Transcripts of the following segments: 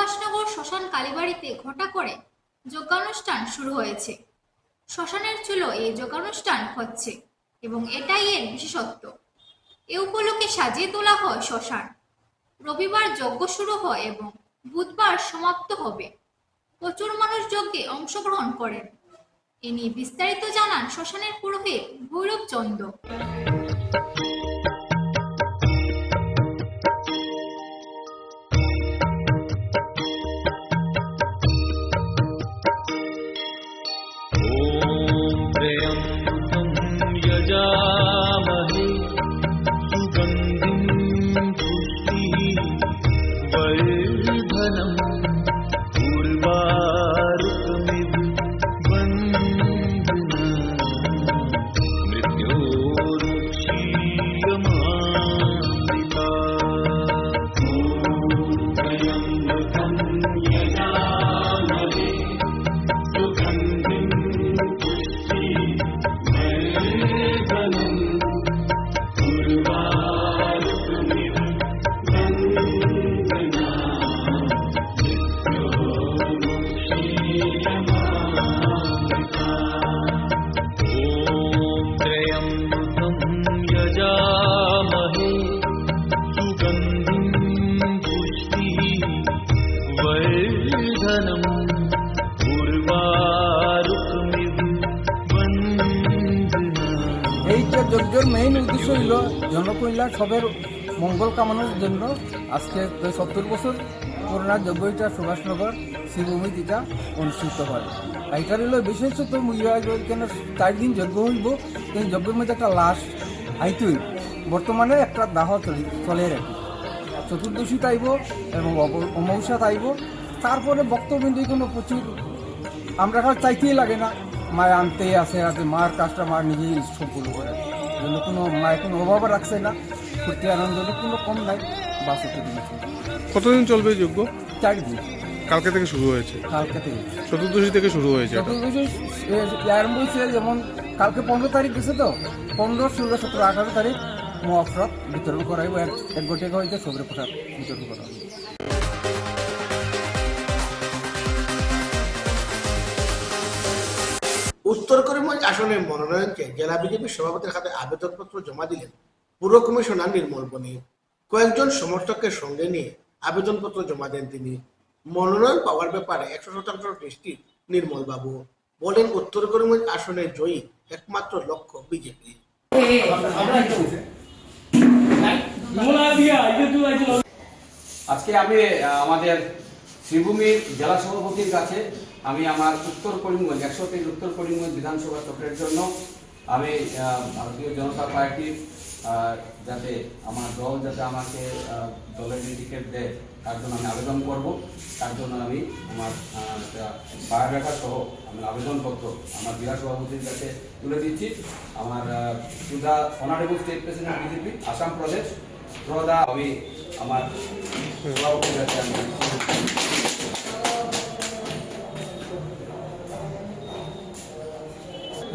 সুভাষনগর শ্মশান কালীবাড়িতে ঘটা করে যজ্ঞানুষ্ঠান শুরু হয়েছে। শ্মশানের চুলো এই যজ্ঞানুষ্ঠান হচ্ছে এবং এটাই এর বিশেষত্ব। এ উপলক্ষে সাজিয়ে তোলা হয় শ্মশান। রবিবার যজ্ঞ শুরু হয় এবং বুধবার সমাপ্ত হবে। প্রচুর মানুষ যজ্ঞে অংশগ্রহণ করেন। এ নিয়ে বিস্তারিত জানান শ্মশানের পুরোহিত ভৈরব চন্দ। यजामहे सुगन्धिं पुष्टिवर्धनम् उर्वारुकमिव बन्धुना मृत्योर्मुक्षीयमामृता। त्र्यम्बकं यजामहे सुगन्धिं এই যে যজ্ঞের মেইন উদ্দেশ্য হইল জনকল্যাণ সবের মঙ্গল কামনার জন্য আজকে 70 বছর পুরোনো যজ্ঞটা সুভাষনগর শিবভূমিটা অনুষ্ঠিত হয়। এইটার হইল বিশেষত কেন 4 দিন যজ্ঞ হইব, এই যজ্ঞের মধ্যে একটা লাশ আইতে হইব। বর্তমানে একটা দাহ চলে রাখি, চতুর্দশী তাইব এবং অমাবস্যা তাইব। তারপরে বক্তব্য কোনো প্রচুর আমরা চাইতেই লাগে না, মায় আনতেই আসে মার কাজটা মা নিজেই সম্পূর্ণ করে, কোনো মায়ের কোনো অভাব রাখছে না, ফুর্তি আনন্দ কোনো কম নাই। বাস কতদিন চলবে যজ্ঞ? 4 দিন। কালকে থেকে শুরু হয়েছে? কালকে থেকে, চতুর্দশী থেকে শুরু হয়েছে। চতুর্দশী আরম্ভ হয়েছে, যেমন কালকে 15 তারিখ গেছে, তো 15, 16, 17, 18 তারিখ মহাপ্রসাদ বিতরণ করা হইব। এক গোটে হইতে সবরে প্রসাদ বিতরণ করা হবে। উত্তর করিমগঞ্জ আসনের মনোনয়নকে জেলা বিজেপির সভাপতির হাতে আবেদনপত্র জমা দিলেন পুর কমিশনার নির্মল বণিক। কয়েকজন সমর্থকের সঙ্গে নিয়ে আবেদনপত্র জমা দেন তিনি। মনোনয়ন পাওয়ার ব্যাপারে 100% নিশ্চিত নির্মল বাবু বলেন, উত্তর করিমগঞ্জ আসনের জয়ী একমাত্র লক্ষ্য বিজেপি। আজকে আমি আমাদের শ্রীভূমির জেলা সভাপতির কাছে আমি আমার উত্তর করিমগঞ্জ 103 উত্তর করিমগঞ্জ বিধানসভা চক্রের জন্য আমি ভারতীয় জনতা পার্টির যাতে আমার দল যাতে আমাকে দলের টিকিট দেয় তার জন্য আমি আবেদন করব। তার জন্য আমি আমার বায়োডাটা সহ আমি আবেদনপত্র আমার জেলা সভাপতির কাছে তুলে দিচ্ছি। আমার সুদা honourable state president BJP Assam প্রদেশ প্রদা আমি আমার সভাপতির কাছে আমি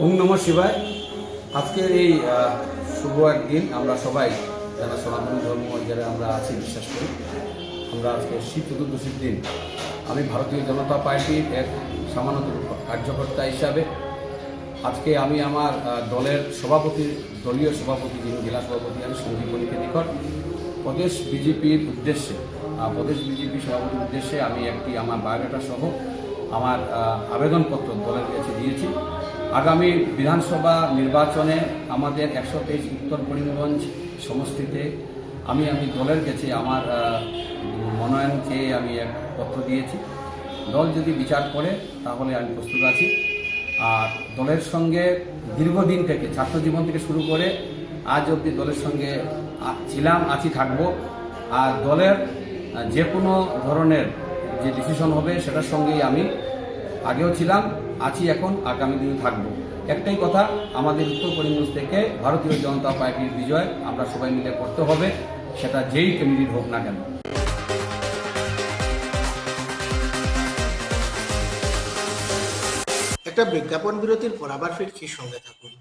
ওম নমঃ শিবায়। আজকের এই শুভ একদিন আমরা সবাই যারা সনাতনী ধর্ম যারা আমরা আছি বিশ্বাস করি, আমরা আজকে শিব চতুর্দশীর দিন আমি ভারতীয় জনতা পার্টির এক সামান্য কার্যকর্তা হিসাবে আজকে আমি আমার দলের সভাপতি, দলীয় সভাপতি যিনি জেলা সভাপতি আমি সঞ্জীব বণিকের নিকট প্রদেশ বিজেপির উদ্দেশ্যে প্রদেশ বিজেপি সভাপতির উদ্দেশ্যে আমি একটি আমার বায়োডাটা সহ আমার আবেদনপত্র দলের কাছে দিয়েছি। আগামী বিধানসভা নির্বাচনে আমাদের 123 উত্তর করিমগঞ্জ সমষ্টিতে আমি দলের কাছে আমার মনোনয়ন চেয়ে আমি এক পত্র দিয়েছি। দল যদি বিচার করে তাহলে আমি প্রস্তুত আছি। আর দলের সঙ্গে দীর্ঘদিন থেকে ছাত্র জীবন থেকে শুরু করে আজ অবধি দলের সঙ্গে ছিলাম, আছি, থাকবো। আর দলের যে কোনো ধরনের যে ডিসিশন হবে সেটার সঙ্গেই আমি আগেও ছিলাম, আছি, এখন আগামী দিনে থাকবো। একটাই কথা, আমাদের উত্তর করিমগঞ্জ থেকে ভারতীয় জনতা পার্টির বিজয় আমরা সবাই মিলে করতে হবে, সেটা যেই ক্যান্ডিডেট হোক না কেন। একটা বিজ্ঞাপন বিরতির পর আবার ফিরছি, সঙ্গে থাকুন।